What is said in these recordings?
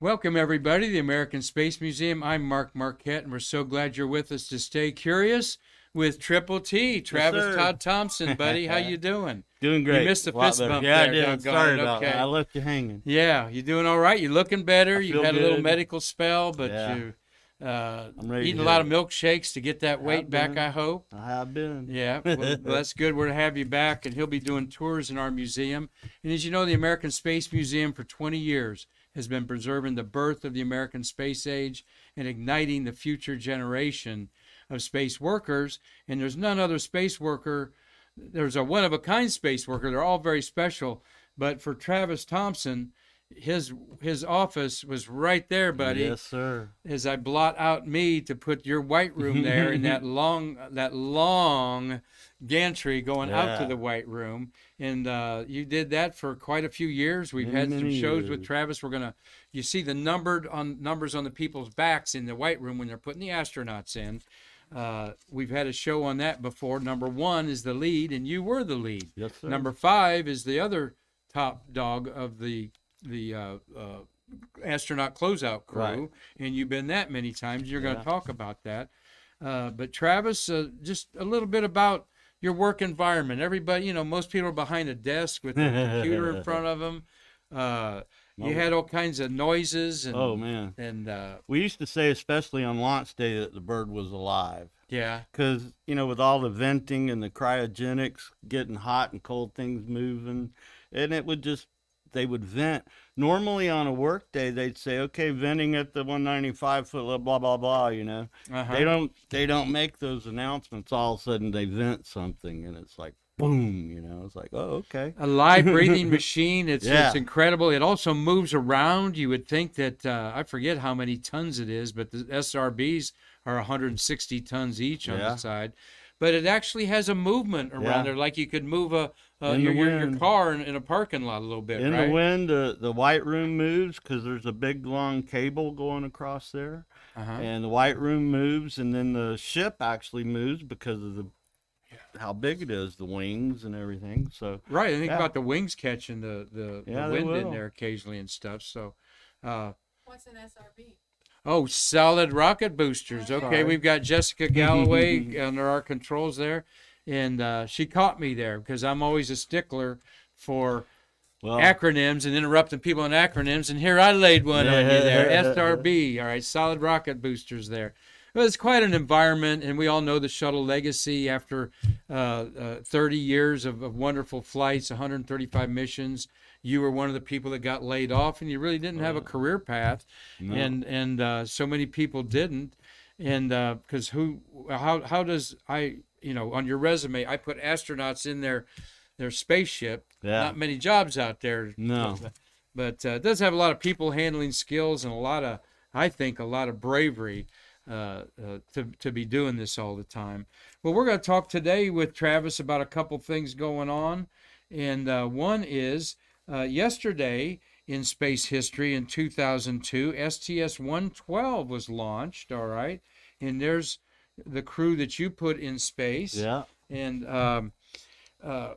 Welcome, everybody, to the American Space Museum. I'm Marquette, and we're so glad you're with us to stay curious with Triple T, Travis Yes, Todd Thompson, buddy. How you doing? Doing great. You missed the fist bump Yeah, there. I did. Doggone Sorry it. about Okay. that. I left you hanging. Yeah, you doing all right? You looking better? I You feel had a little good. medical spell, but Yeah. you I'm ready eating to a lot hit of milkshakes to get that weight Have back, been. I hope. I have been. Yeah, well, that's good. We're to have you back, and he'll be doing tours in our museum. And as you know, the American Space Museum for 20 years has been preserving the birth of the American space age and igniting the future generation of space workers. And there's none other space worker. There's a one-of-a-kind space worker. They're all very special. But for Travis Thompson, his office was right there, buddy. Yes, sir. As I blot out me to put your white room there in that long gantry going out to Yeah. the white room. And you did that for quite a few years. We've Many, had some many shows with years. Travis. You see the numbers on the people's backs in the white room when they're putting the astronauts in. We've had a show on that before. Number 1 is the lead, and you were the lead. Yes, sir. Number 5 is the other top dog of the astronaut closeout crew, Right. and you've been that many times. You're going to Yeah. talk about that. But Travis, just a little bit about your work environment. Everybody, most people are behind a desk with a computer in front of them. You had all kinds of noises. And, Oh, man. And We used to say, especially on launch day, that the bird was alive. yeah, Because, with all the venting and the cryogenics, getting hot and cold things moving, and they would vent. Normally on a work day, they'd say, okay, venting at the 195 foot, blah, blah, blah, uh-huh. They don't make those announcements. All of a sudden they vent something, and it's like, boom, it's like, oh, okay. A live breathing machine. It's Yeah. it's incredible. It also moves around. You would think that I forget how many tons it is, but the SRBs are 160 tons each on the Yeah. side. But it actually has a movement around Yeah. there, like you could move In your the wind. car in a parking lot a little bit, In right? the wind, the white room moves because there's a big long cable going across there, Uh-huh. and the white room moves, and then the ship actually moves because of how big it is, the wings and everything. So Right. I think yeah. about the wings catching the Yeah, they wind in will. there occasionally and stuff. So, What's an SRB? oh, solid rocket boosters. Okay, Sorry. we've got Jessica Galloway under our controls there, and she caught me there because I'm always a stickler for well, acronyms and interrupting people in acronyms, and here I laid one on you there. SRB, all right, solid rocket boosters there. Well, it's quite an environment, and we all know the shuttle legacy after 30 years of wonderful flights, 135 missions. You were one of the people that got laid off, and you really didn't have a career path, No. and so many people didn't. And because how does on your resume, I put astronauts in their spaceship. Yeah. Not many jobs out there. No. But it does have a lot of people handling skills and I think, a lot of bravery to be doing this all the time. Well, we're going to talk today with Travis about a couple things going on. And one is yesterday in space history in 2002, STS-112 was launched, all right? And there's the crew that you put in space. Yeah. And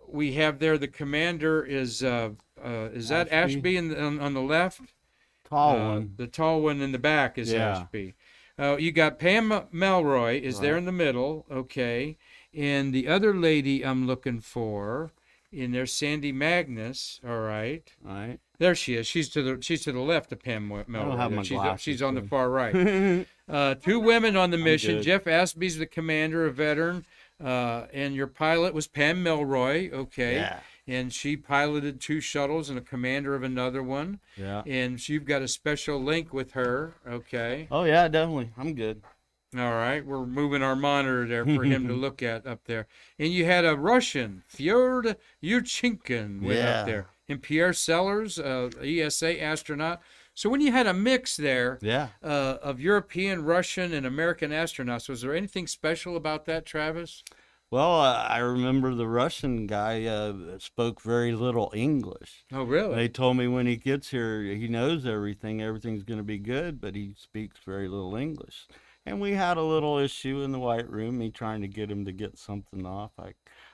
we have there the commander is that Ashby. Ashby on the left? Tall one. The tall one in the back is Yeah. Ashby. You got Pam Melroy is there Right. in the middle, okay. And the other lady I'm looking for in there, Sandy Magnus, all right. All right. There she is. She's to the left of Pam Melroy. have my she's glasses, on the so. far right. Two women on the mission. good. Jeff Ashby's the commander, a veteran, and your pilot was Pam Melroy, okay. Yeah. And she piloted 2 shuttles and a commander of another one. Yeah. And you've got a special link with her, okay. Oh yeah, definitely. I'm good. All right, we're moving our monitor there for him to look at up there. And you had a Russian, Fyodor Yurchenkin, went Yeah. up there. And Pierre Sellers, ESA astronaut. So when you had a mix there Yeah. of European, Russian, and American astronauts, was there anything special about that, Travis? Well, I remember the Russian guy spoke very little English. Oh, really? They told me when he gets here, he knows everything. Everything's going to be good, but he speaks very little English. And we had a little issue in the White Room, me trying to get him to get something off.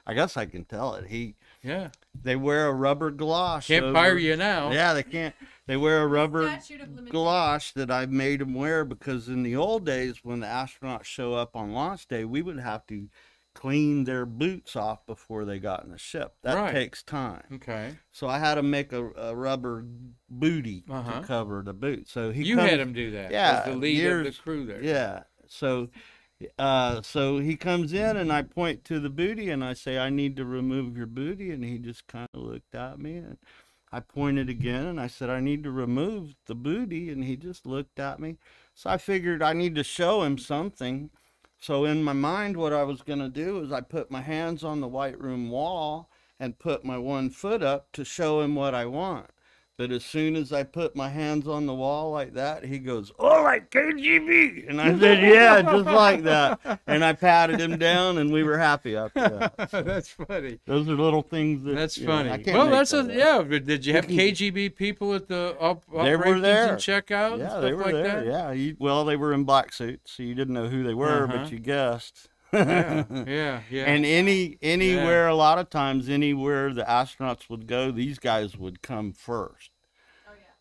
I guess I can tell it. Yeah. They wear a rubber galosh. Can't fire you now. Yeah, they can't. They wear a rubber Statute of limitations. galosh that I made them wear because in the old days when the astronauts show up on launch day, we would have to clean their boots off before they got in the ship. That Right. takes time. Okay. So I had to make a rubber booty Uh-huh. to cover the boot. So You had him do that. Yeah, As the lead of years- the crew there. Yeah. So he comes in and I point to the booty and I say, I need to remove your booty. And he just kind of looked at me and I pointed again and I said, I need to remove the booty. And he just looked at me. So I figured I need to show him something. So in my mind, what I was going to do is I put my hands on the White Room wall and put my one foot up to show him what I want. But as soon as I put my hands on the wall like that, he goes, "Oh, like KGB." And I said, "Yeah, just like that." And I patted him down, and we were happy after that. So That's funny. those are little things that. That's you know, funny. I can't Well, make that's that up. yeah. But did you have KGB people at the They were operations there. and checkout and Yeah, stuff they were like there. that? Yeah, well, they were in black suits, so you didn't know who they were, Uh-huh. but you guessed. Yeah. And anywhere, a lot of times, anywhere the astronauts would go, these guys would come first.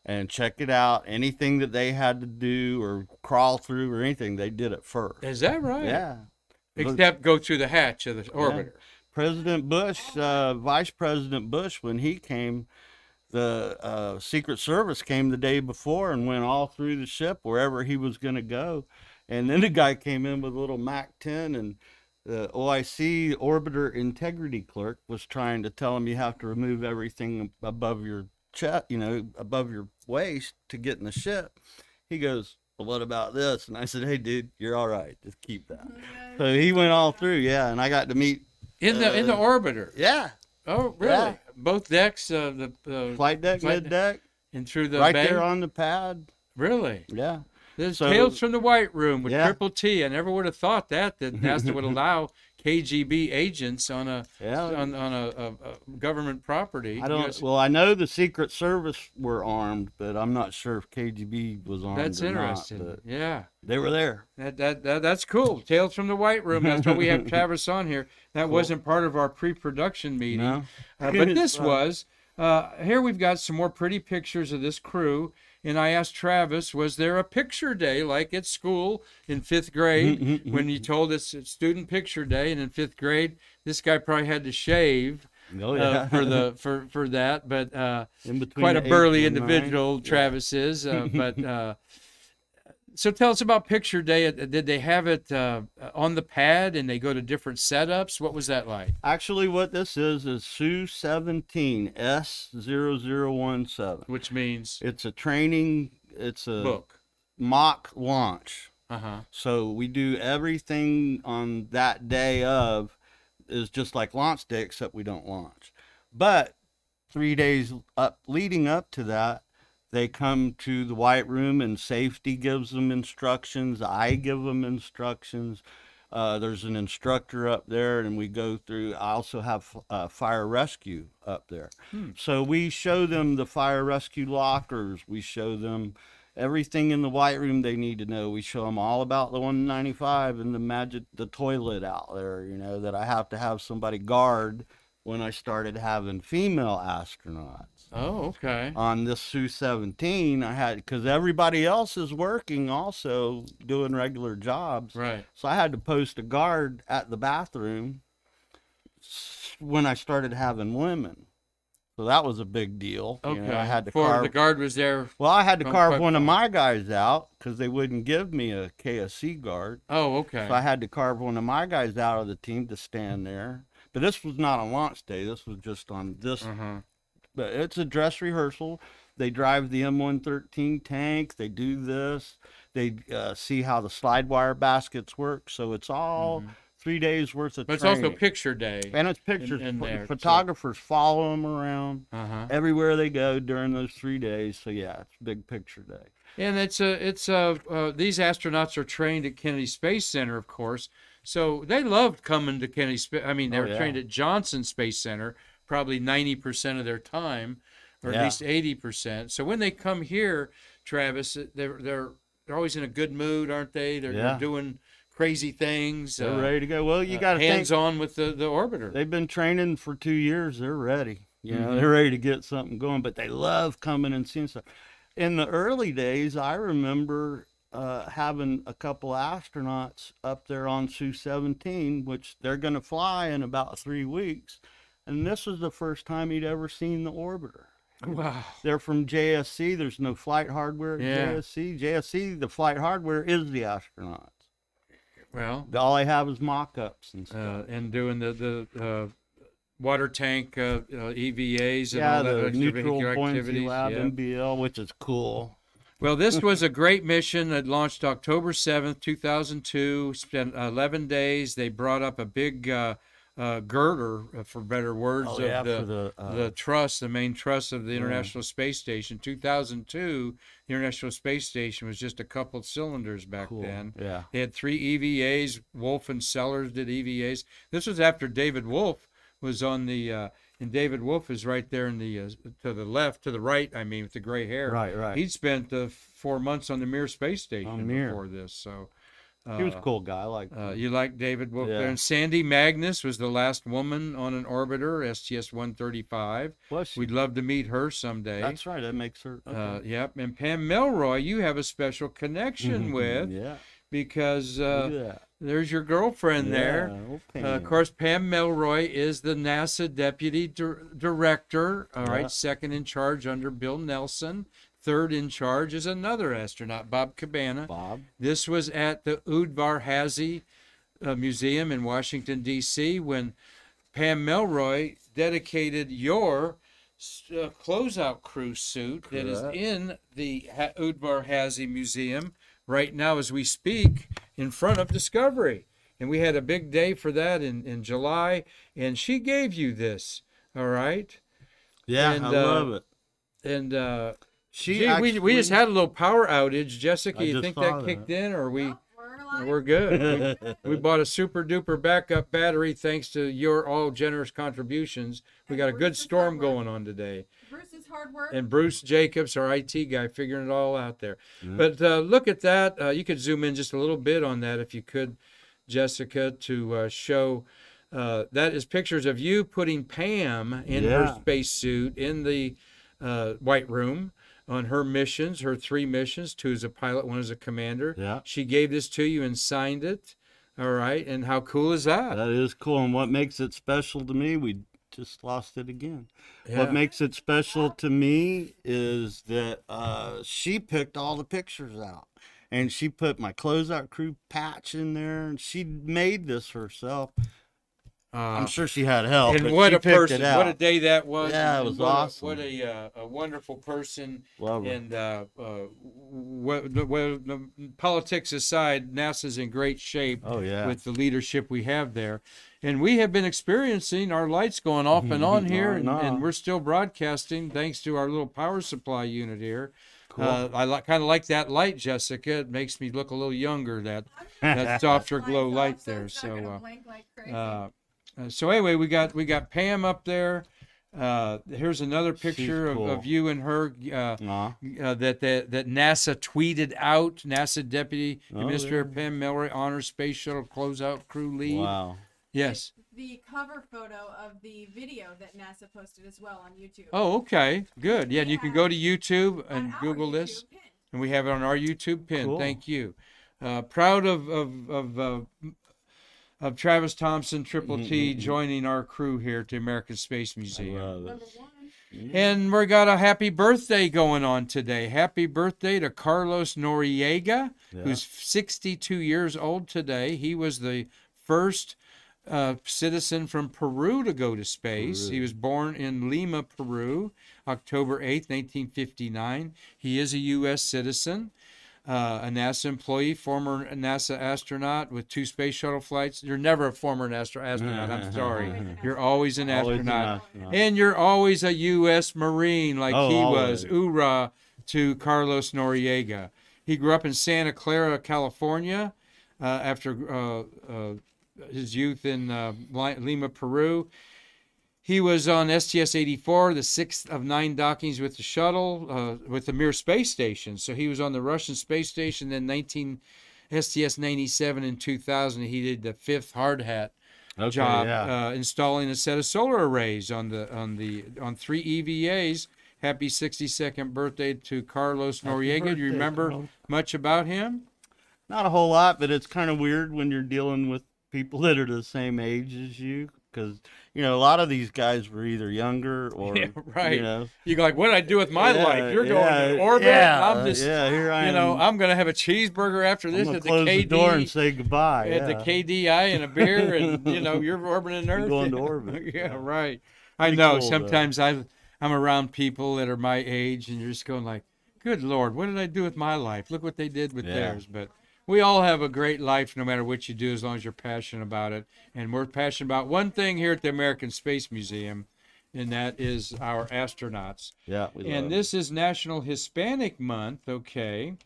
And check it out. Anything that they had to do or crawl through or anything, they did it first. Is that right? Yeah. Except go through the hatch of the orbiter. President Bush, Vice President Bush, when he came, the Secret Service came the day before and went all through the ship wherever he was going to go. And then the guy came in with a little MAC-10 and the OIC orbiter integrity clerk was trying to tell him you have to remove everything above your chest, above your waist to get in the ship. He goes, "Well, what about this?" And I said, "Hey, dude, you're all right. Just keep that." So he went all through, yeah, and I got to meet In the orbiter. Yeah, Oh, really? Yeah. Both decks, the flight deck, Flight mid deck, and through the right bay? there on the pad. Really? Yeah, There's So- Tales from the White Room with Yeah. Triple T. I never would have thought that NASA would allow KGB agents on a yeah. on a government property. I don't. US Well, I know the Secret Service were armed, but I'm not sure if KGB was armed. That's or interesting. Not, but Yeah. they were there. That's cool. Tales from the White Room. That's why we have Travis on here. That wasn't part of our pre-production meeting, No, but this was. Here we've got some more pretty pictures of this crew. And I asked Travis, was there a picture day like at school in 5th grade when you told us it's student picture day? And in 5th grade, this guy probably had to shave Oh yeah. for that. But In between quite a the burly 8th and individual, 9th. Travis is. So tell us about picture day. Did they have it on the pad and they go to different setups? What was that like? Actually, what this is Su-17 S0017. Which means It's a training. It's a book. mock launch. Uh-huh. So we do everything on that day of is just like launch day, except we don't launch. But 3 days leading up to that, they come to the White Room and safety gives them instructions. I give them instructions. There's an instructor up there, and we go through. I also have fire rescue up there. So we show them the fire rescue lockers. We show them everything in the White Room they need to know. We show them all about the 195 and the toilet out there, that I have to have somebody guard when I started having female astronauts. Oh, okay. On this Su-17, I had, because everybody else is working also, doing regular jobs. Right. So I had to post a guard at the bathroom when I started having women. So that was a big deal. Okay. I had to For carve. the guard was there. Well, I had to from carve quite one of far. my guys out because they wouldn't give me a KSC guard. Oh, okay. So I had to carve one of my guys out of the team to stand there. But this was not on launch day. This was just on this. Uh-huh. But it's a dress rehearsal. They drive the M113 tank. They do this. They see how the slide wire baskets work. So it's all 3 days worth of But it's training. also picture day. And it's pictures. in there, so- Photographers follow them around Uh-huh. everywhere they go during those 3 days. So yeah, it's big picture day. And these astronauts are trained at Kennedy Space Center, of course. So they loved coming to Kennedy Space. I mean, they were yeah. trained at Johnson Space Center probably 90% of their time, or at Yeah. least 80%. So when they come here, Travis, they're they're always in a good mood, aren't they? They're doing crazy things. They're ready to go. Well, you got to hands on with the orbiter. They've been training for 2 years. They're ready. You know, they're ready to get something going. But they love coming and seeing stuff. In the early days, I remember having a couple astronauts up there on Su-17, which they're going to fly in about 3 weeks. And this was the first time he'd ever seen the orbiter. Wow. They're from JSC. There's no flight hardware at JSC. JSC, the flight hardware is the astronauts. Well, all I have is mock-ups and stuff. And doing the water tank EVAs and the all that neutral extracurricular buoyancy activities. lab, NBL, which is cool. Well, this was a great mission that launched October 7th, 2002. Spent 11 days. They brought up a big girder, for better words, of the truss, the main truss of the International Space Station. 2002, the International Space Station was just a couple of cylinders back then. Yeah. They had 3 EVAs. Wolf and Sellers did EVAs. This was after David Wolf was on the, and David Wolf is right there in the, to the right, I mean, with the gray hair. Right. He'd spent 4 months on the Mir Space Station before this, so. He was a cool guy. I like him. You like David Wolf there. And Sandy Magnus was the last woman on an orbiter, STS-135. We'd love to meet her someday. That's right. That makes her. Okay. Yep. And Pam Melroy, you have a special connection with. Because there's your girlfriend there. Of course, Pam Melroy is the NASA Deputy Director, all right, second in charge under Bill Nelson. Third in charge is another astronaut, Bob Cabana. This was at the Udvar Hazy Museum in Washington, D.C., when Pam Melroy dedicated your closeout crew suit that is in the Udvar Hazy Museum right now as we speak in front of Discovery. And we had a big day for that in July, and she gave you this, all right? Yeah, and, I love it. And we just had a little power outage. Jessica, you think that kicked in, or we're good. we bought a super duper backup battery thanks to your all generous contributions. We got a good storm going on today. Bruce's hard work. And Bruce Jacobs, our IT guy, figuring it all out there. But look at that. You could zoom in just a little bit on that if you could, Jessica, to show. That is pictures of you putting Pam in her spacesuit in the White Room on her missions, her 3 missions, 2 as a pilot, 1 as a commander. She gave this to you and signed it. All right. And how cool is that? That is cool. And what makes it special to me, we just lost it again. What makes it special to me is that she picked all the pictures out. And she put my closeout crew patch in there. And she made this herself. I'm sure she had help. And what a person! What a day that was! Yeah, it was awesome. What a wonderful person! Love her. And politics aside, NASA's in great shape. With the leadership we have there, and we have been experiencing our lights going off and on here, and we're still broadcasting thanks to our little power supply unit here. Cool. I kind of like that light, Jessica. It makes me look a little younger. That softer glow light there. So anyway, we got Pam up there. Here's another picture of you and her that NASA tweeted out. NASA Deputy Administrator Pam Melroy, Honors Space Shuttle Closeout Crew Lead. Wow. Yes. The cover photo of the video that NASA posted as well on YouTube. Oh, okay. Good. Yeah, and you can go to YouTube and Google this. And we have it on our YouTube pin. Cool. Thank you. Proud of Travis Thompson, Triple T, joining our crew here to American Space Museum. And we got a happy birthday going on today. Happy birthday to Carlos Noriega, who's 62 years old today. He was the first citizen from Peru to go to space. He was born in Lima, Peru, October 8th, 1959. He is a U.S. citizen. A NASA employee, former NASA astronaut with 2 space shuttle flights. You're never a former NASA astronaut. I'm sorry. You're always an astronaut. And you're always a U.S. Marine like he was. Hoorah to Carlos Noriega. He grew up in Santa Clara, California after his youth in Lima, Peru. He was on STS-84, the 6th of 9 dockings with the shuttle, with the Mir space station. So he was on the Russian space station. Then STS-97 in 2000, he did the 5th hard hat job, installing a set of solar arrays on 3 EVAs. Happy 62nd birthday to Carlos Noriega. Do you remember much about him? Not a whole lot, but it's kind of weird when you're dealing with people that are the same age as you, because a lot of these guys were either younger or right. You're like, what did I do with my life? You're going to orbit. I'm just, here I am. I'm going to have a cheeseburger after this at the close KD. The door and say goodbye. At the KDI and a beer, and you're orbiting Earth. Going to orbit. Yeah, right. I know. Cool, sometimes I'm around people that are my age, and you're just going like, good Lord, what did I do with my life? Look what they did with theirs. But we all have a great life no matter what you do, as long as you're passionate about it. And we're passionate about one thing here at the American Space Museum, and that is our astronauts. Yeah, and this is National Hispanic Month, okay.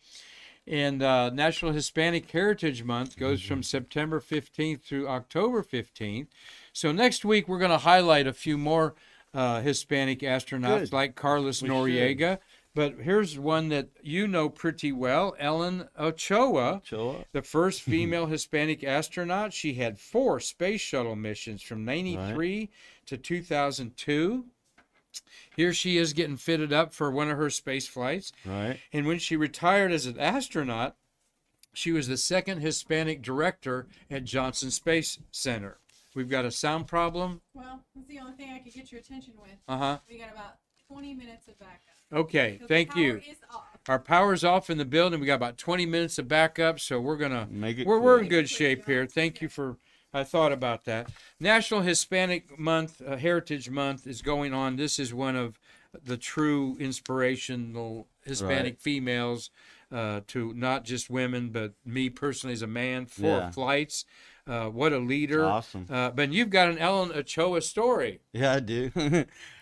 And National Hispanic Heritage Month goes from September 15th through October 15th. So next week we're going to highlight a few more Hispanic astronauts like Carlos Noriega. But here's one that you know pretty well, Ellen Ochoa, the first female Hispanic astronaut. She had 4 space shuttle missions from 93 to 2002. Here she is getting fitted up for one of her space flights. Right. And when she retired as an astronaut, she was the 2nd Hispanic director at Johnson Space Center. We've got a sound problem. Well, that's the only thing I could get your attention with. We got about 20 minutes of backup. Okay, thank you. Our power's off in the building. We got about 20 minutes of backup, so we're gonna we're in good shape here. Thank you for. I thought about that. National Hispanic Month, Heritage Month is going on. This is one of the true inspirational Hispanic females, to not just women, but me personally as a man. 4 flights. What a leader. Awesome. But you've got an Ellen Ochoa story. Yeah, I do.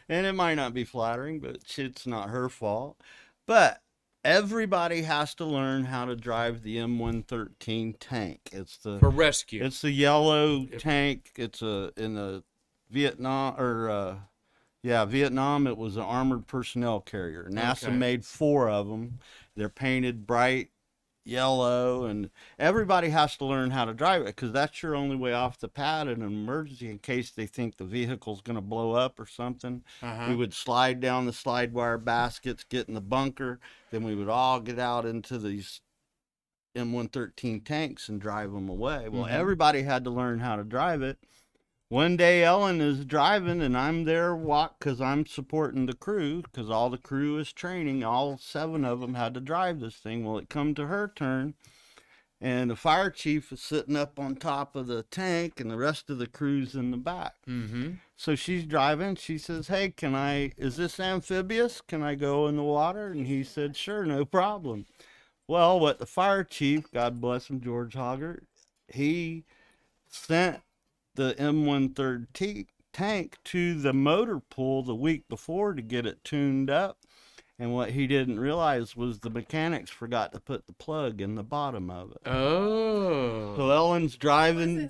And it might not be flattering, but it's not her fault. But everybody has to learn how to drive the M113 tank. It's the for rescue. It's the yellow tank. It's in the Vietnam Vietnam. It was an armored personnel carrier. NASA made 4 of them. They're painted bright yellow, and everybody has to learn how to drive it, because that's your only way off the pad in an emergency, in case they think the vehicle's going to blow up or something. We would slide down the slide wire baskets, get in the bunker, then we would all get out into these M113 tanks and drive them away. Well, everybody had to learn how to drive it. One day Ellen is driving, and I'm there because I'm supporting the crew, because all the crew is training. All 7 of them had to drive this thing. Well, it come to her turn, and the fire chief is sitting up on top of the tank, and the rest of the crew's in the back. So she's driving. She says, hey, is this amphibious? Can I go in the water? And he said, sure, no problem. Well, what the fire chief, God bless him, George Hoggart, he sent the M113 tank to the motor pool the week before to get it tuned up, and what he didn't realize was the mechanics forgot to put the plug in the bottom of it. So Ellen's driving,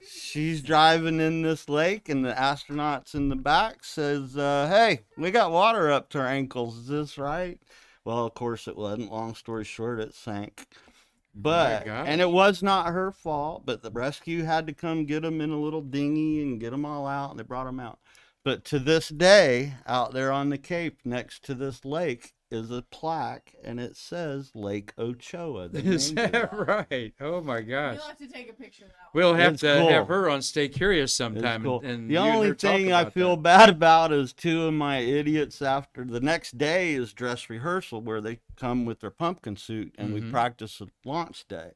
she's driving in this lake, and the astronauts in the back says, hey, we got water up to our ankles, is this right? Well, of course it wasn't. Long story short, it sank. But, and it was not her fault, but the rescue had to come get them in a little dinghy and get them all out, and they brought them out. But to this day, out there on the Cape next to this lake is a plaque, and it says Lake Ochoa. Is that right? Oh, my gosh. You'll have to take a picture of that one. We'll have to have her on Stay Curious sometime. And the only thing I feel bad about is 2 of my idiots after the next day is dress rehearsal, where they come with their pumpkin suit, and we practice a launch day.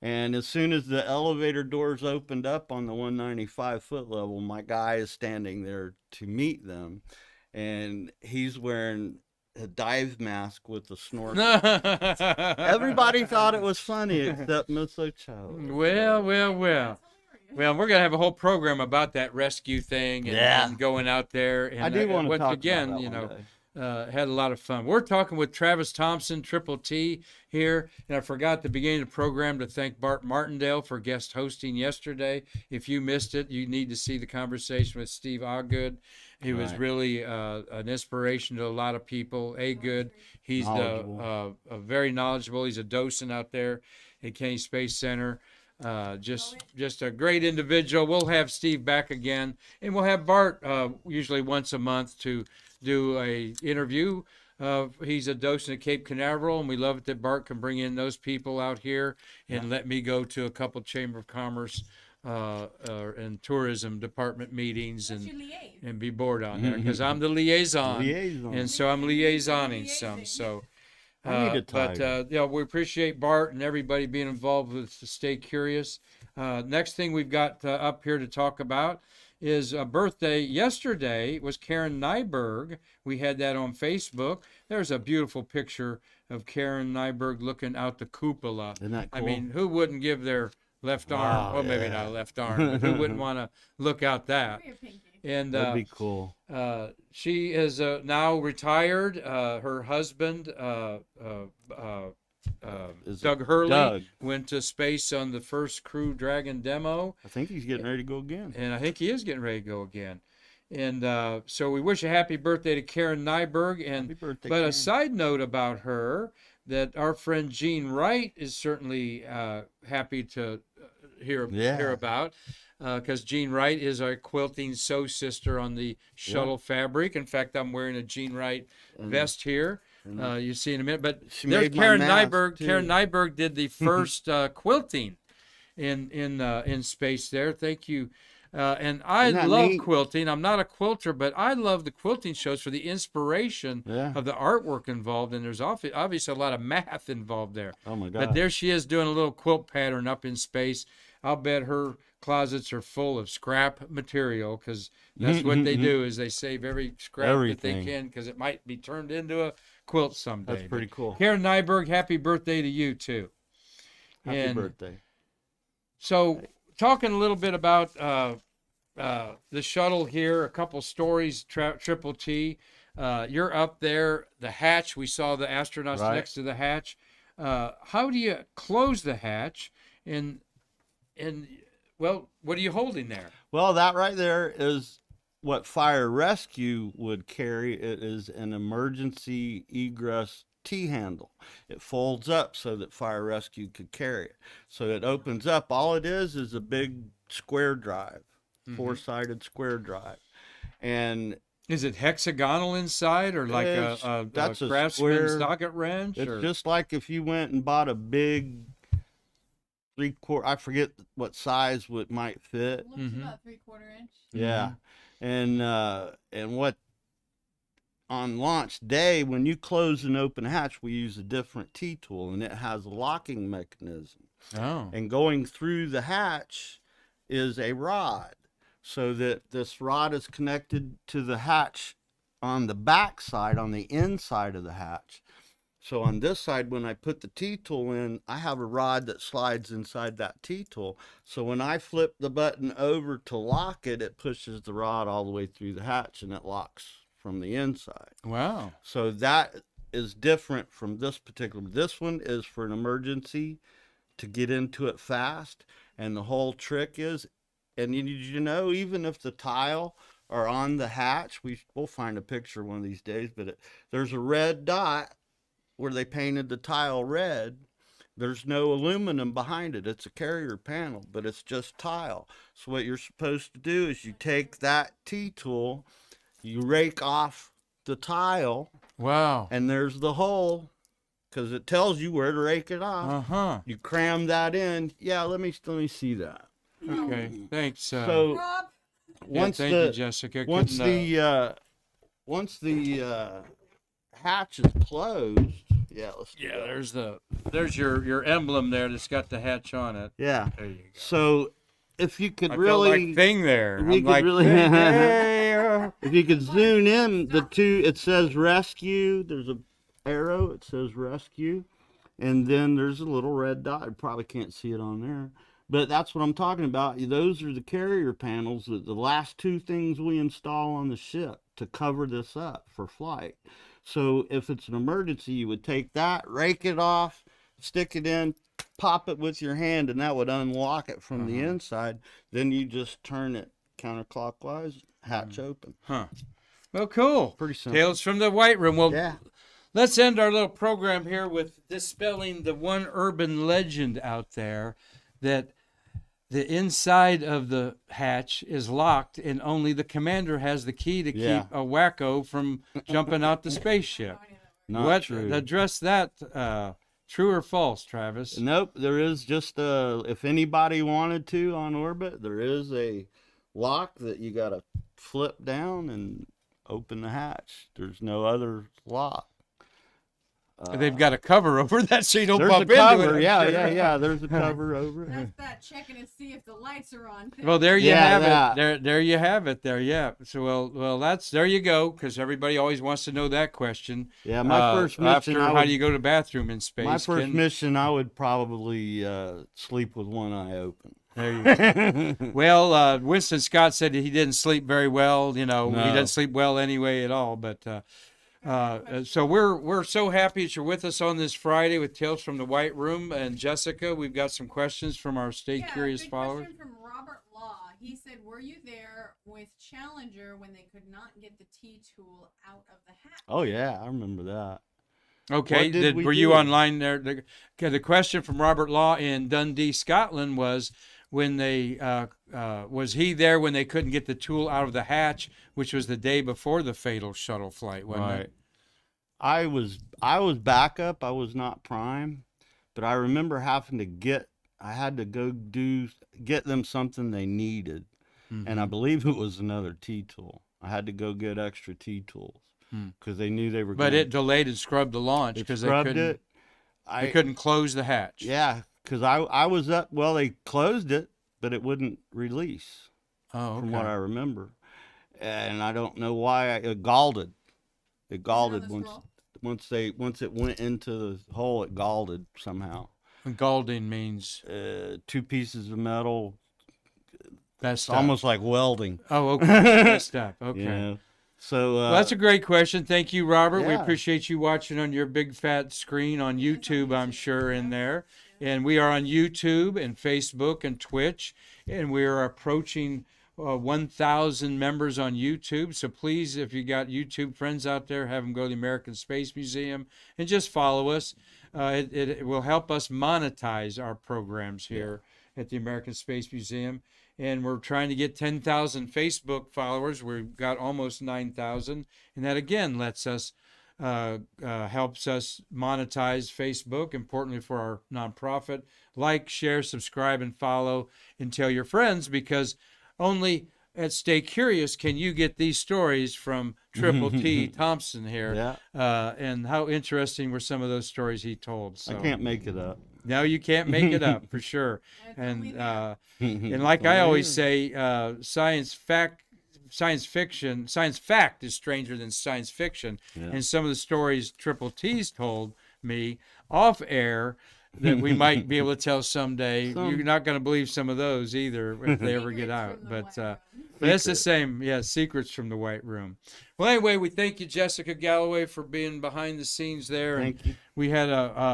And as soon as the elevator doors opened up on the 195-foot level, my guy is standing there to meet them, and he's wearing a dive mask with a snorkel. Everybody thought it was funny except Miss Ochoa. Well, we're going to have a whole program about that rescue thing and going out there. And I do want to talk again, about that had a lot of fun. We're talking with Travis Thompson, Triple T here, and I forgot at the beginning of the program to thank Bart Martindale for guest hosting yesterday. If you missed it, you need to see the conversation with Steve Oggood. He was really an inspiration to a lot of people. Good, he's very knowledgeable. He's a docent out there at Kennedy Space Center. Just a great individual. We'll have Steve back again, and we'll have Bart usually once a month to do a interview. He's a docent at Cape Canaveral, and we love it that Bart can bring in those people out here and let me go to a couple Chamber of Commerce and tourism department meetings and be bored on there because I'm the liaison, and so I'm liaisoning some. So, we appreciate Bart and everybody being involved with Stay Curious. Next thing we've got up here to talk about is a birthday. Yesterday was Karen Nyberg. We had that on Facebook. There's a beautiful picture of Karen Nyberg looking out the cupola. Isn't that cool? I mean, who wouldn't give their left arm? Well, maybe not left arm, but who wouldn't want to look out that? And that'd be cool. She is now retired. Her husband, Doug Hurley, went to space on the first Crew Dragon demo. I think he's getting ready to go again. And I think he is getting ready to go again. And so we wish a happy birthday to Karen Nyberg. And Karen. A side note about her, that our friend Gene Wright is certainly happy to hear about, because Gene Wright is our quilting sew sister on the Shuttle fabric. In fact, I'm wearing a Gene Wright vest here. You see in a minute, but there's Karen Nyberg. Karen Nyberg did the first quilting in space there. Thank you. And I love quilting. I'm not a quilter, but I love the quilting shows for the inspiration of the artwork involved. And there's obviously a lot of math involved there. Oh, my God. But there she is doing a little quilt pattern up in space. I'll bet her closets are full of scrap material, because that's what they do, is they save every scrap that they can, because it might be turned into a quilt someday. That's pretty cool. Karen Nyberg, happy birthday to you, too. Happy birthday. So, talking a little bit about the shuttle here, a couple stories, Triple T. You're up there, the hatch. We saw the astronauts next to the hatch. How do you close the hatch? And well, what are you holding there? Well, that right there is what fire rescue would carry. It is an emergency egress T-handle. It folds up so that fire rescue could carry it. So it opens up. All it is a big square drive, four-sided square drive. And is it hexagonal inside, or like a craftsman's socket wrench? It's just like if you went and bought a big 3/4, I forget what size it might fit. It looks about 3/4 inch. Yeah. And what, on launch day, when you close an open hatch, we use a different T-tool, and it has a locking mechanism. Oh. And going through the hatch is a rod, so that this rod is connected to the hatch on the back side, on the inside of the hatch. So on this side, when I put the T-tool in, I have a rod that slides inside that T-tool. So when I flip the button over to lock it, it pushes the rod all the way through the hatch, and it locks from the inside. Wow. So that is different from this particular. This one is for an emergency, to get into it fast. And the whole trick is, and you know, even if the tile are on the hatch, we'll find a picture one of these days, but there's a red dot where they painted the tile red. There's no aluminum behind it. It's a carrier panel, but it's just tile. So what you're supposed to do is you take that T-tool, you rake off the tile. Wow. And there's the hole, because it tells you where to rake it off. Uh-huh. You cram that in. Yeah, let me see that. Okay, thanks. So thank you, Jessica. Once the hatch is closed, let's do that. there's your emblem there that's got the hatch on it. Yeah. There you go. So if you could I really felt like thing there. if you could zoom in the two, it says rescue. There's a arrow. It says rescue, and then there's a little red dot. I probably can't see it on there, but that's what I'm talking about. Those are the carrier panels. The last two things we install on the ship to cover this up for flight. So if it's an emergency, you would take that, rake it off, stick it in, pop it with your hand, and that would unlock it from the inside. Then you just turn it counterclockwise, hatch open. Well, cool. Pretty simple. Tales from the White Room. Well, Yeah. let's end our little program here with dispelling the one urban legend out there that the inside of the hatch is locked and only the commander has the key to keep a wacko from jumping out the spaceship. Not true. Address that. True or false, Travis? Nope. There is just if anybody wanted to on orbit, there is a lock that you got to flip down and open the hatch. There's no other lock. They've got a cover over that so you don't There's bump a cover. into it. Yeah. There's a cover over it. That's that checking to see if the lights are on. Well, there you Yeah, have that. it. There you have it. There, yeah. So, well, that's there you go. Because everybody always wants to know that question. Yeah, my first mission. After, how do you go to the bathroom in space? My first mission, I would probably sleep with one eye open. There you go. Well, Winston Scott said he didn't sleep very well. You know, he doesn't sleep well anyway at all. But so we're so happy that you're with us on this Friday with Tales from the White Room. And Jessica, we've got some questions from our Stay Curious followers. Question from Robert Law. He said, "Were you there with Challenger when they could not get the T-tool out of the hatch?" Oh yeah, I remember that. Okay, What were you do? online there? The question from Robert Law in Dundee, Scotland was when they was he there when they couldn't get the tool out of the hatch, which was the day before the fatal shuttle flight, wasn't it? I was backup. I was not prime, but I remember having to I had to go get them something they needed, and I believe it was another T-tool. I had to go get extra T-tools because they knew they were. But it delayed and scrubbed the launch because they couldn't. They couldn't close the hatch. Yeah, because I was up. Well, they closed it, but it wouldn't release. Oh, okay. From what I remember, and I don't know why it galled. It galled once it went into the hole. It galled somehow. And galding means 2 pieces of metal. That's almost like welding. Oh, okay. Messed up. Okay. Yeah. So well, that's a great question. Thank you, Robert. We Yeah. appreciate you watching on your big fat screen on YouTube, I'm sure, in there. And we are on YouTube and Facebook and Twitch, and we are approaching 1,000 members on YouTube. So please, if you got YouTube friends out there, have them go to the American Space Museum and just follow us. It will help us monetize our programs here at the American Space Museum. And we're trying to get 10,000 Facebook followers. We've got almost 9,000. And that, again, lets us, helps us monetize Facebook, importantly for our nonprofit. Like, share, subscribe, and follow, and tell your friends, because only at Stay Curious can you get these stories from Triple T Thompson here. Yeah. And how interesting were some of those stories he told. So. I can't make it up. No, you can't make it up, for sure. And like I always say, science fact is stranger than science fiction. Yeah. And some of the stories Triple T's told me off air that we might be able to tell someday. You're not going to believe some of those either if they ever get out. But it's the same. Yeah, secrets from the White Room. Well, anyway, we thank you, Jessica Galloway, for being behind the scenes there. Thank you. We had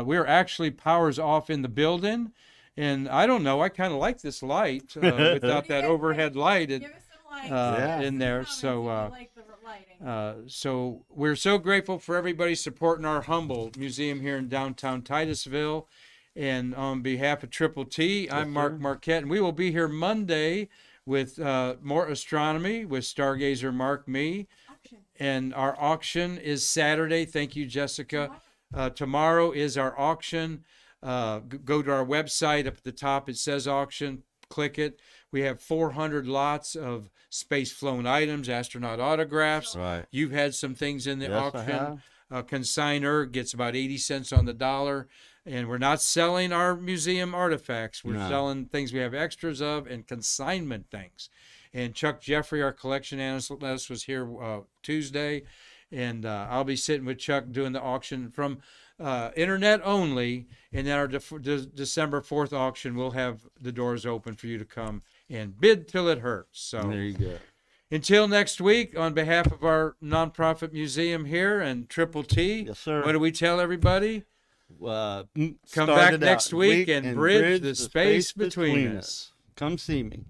we were actually powers off in the building, and I don't know. I kind of like this light without that overhead light in there. So. So we're so grateful for everybody supporting our humble museum here in downtown Titusville. And on behalf of Triple T, I'm Mark Marquette, and we will be here Monday with more astronomy with Stargazer Mark Me. And our auction is Saturday. Thank you, Jessica. Tomorrow is our auction. Go to our website. Up at the top, it says auction. Click it. We have 400 lots of space-flown items, astronaut autographs. Right. You've had some things in the auction. I have. Consigner gets about 80 cents on the dollar. And we're not selling our museum artifacts. We're selling things we have extras of and consignment things. And Chuck Jeffrey, our collection analyst, was here Tuesday. And I'll be sitting with Chuck doing the auction from internet only. And then our December 4th auction, we'll have the doors open for you to come and bid till it hurts. So there you go. Until next week, on behalf of our nonprofit museum here and Triple T, Yes, sir. what do we tell everybody? Come back Started next out week and bridge the space between us. Come see me.